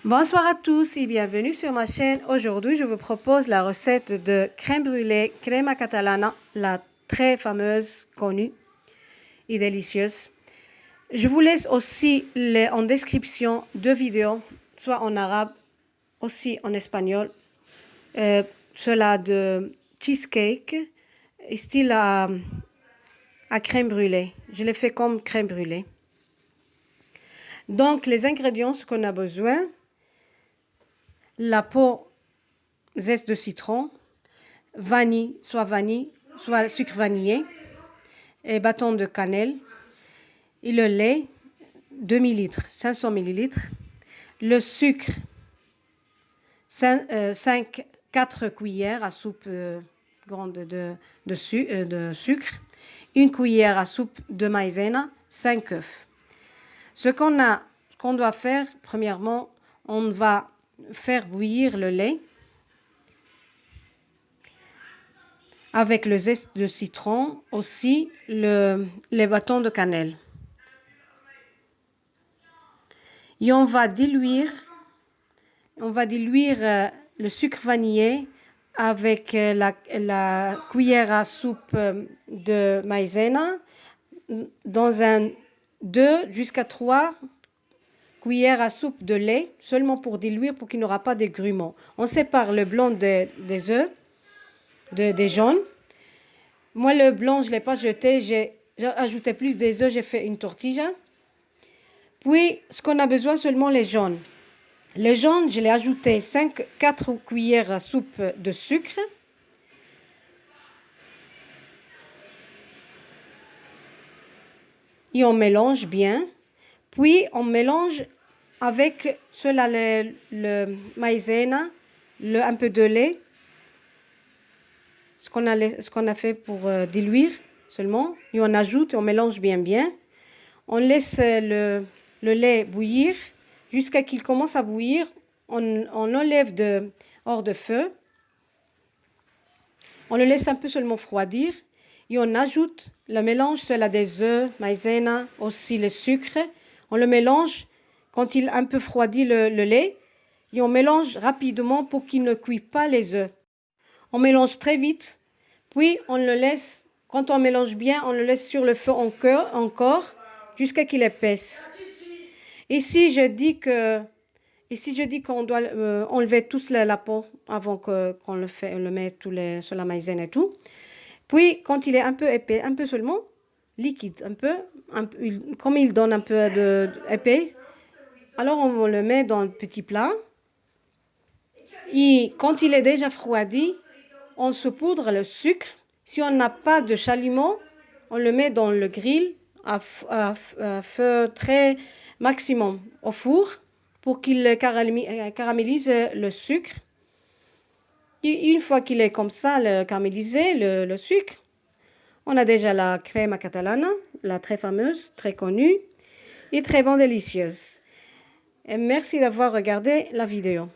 Bonsoir à tous et bienvenue sur ma chaîne. Aujourd'hui, je vous propose la recette de crème brûlée crema catalana, la très fameuse, connue et délicieuse. Je vous laisse aussi en description deux vidéos, soit en arabe, aussi en espagnol. Cela de cheesecake, style à crème brûlée. Je l'ai fait comme crème brûlée. Donc, les ingrédients, ce qu'on a besoin: la peau, zeste de citron, vanille, soit sucre vanillé, et bâton de cannelle, et le lait, 2 ml, 500 ml, le sucre, 4 cuillères à soupe grande de sucre, une cuillère à soupe de maïzena, 5 œufs. Ce qu'on doit faire, premièrement, on va faire bouillir le lait avec le zeste de citron, aussi les bâtons de cannelle. Et on va diluire le sucre vanillé avec la cuillère à soupe de maïzena dans 2 jusqu'à 3 cuillères à soupe de lait, seulement pour diluire, pour qu'il n'y aura pas de grumeaux. On sépare le blanc des œufs, des jaunes. Moi, le blanc, je ne l'ai pas jeté, j'ai ajouté plus des œufs, j'ai fait une tortilla. Puis, ce qu'on a besoin, seulement les jaunes. Les jaunes, je l'ai ajouté 4 cuillères à soupe de sucre. Et on mélange bien. Puis, on mélange avec cela le maïzena, un peu de lait, ce qu'on a fait pour diluire seulement. Et on ajoute et on mélange bien. On laisse le lait bouillir jusqu'à qu'il commence à bouillir. On enlève hors de feu. On le laisse un peu seulement refroidir. Et on ajoute le mélange, cela des œufs, maïzena, aussi le sucre. On le mélange quand il a un peu refroidi le lait. Et on mélange rapidement pour qu'il ne cuise pas les œufs. On mélange très vite. Puis on le laisse, quand on mélange bien, on le laisse sur le feu encore jusqu'à qu'il épaisse. Ici, je dis qu'on doit enlever toute la peau avant qu'on le mette sur la maïzena et tout. Puis, quand il est un peu épais, un peu seulement, liquide, un peu comme il donne un peu épais, alors on le met dans le petit plat. Et quand il est déjà refroidi, on saupoudre le sucre. Si on n'a pas de chalumeau, on le met dans le grill à feu très maximum au four pour qu'il caramélise le sucre. Et une fois qu'il est comme ça, caramélisé, le sucre, on a déjà la crema catalana, la très fameuse, très connue et très bon, délicieuse. Et merci d'avoir regardé la vidéo.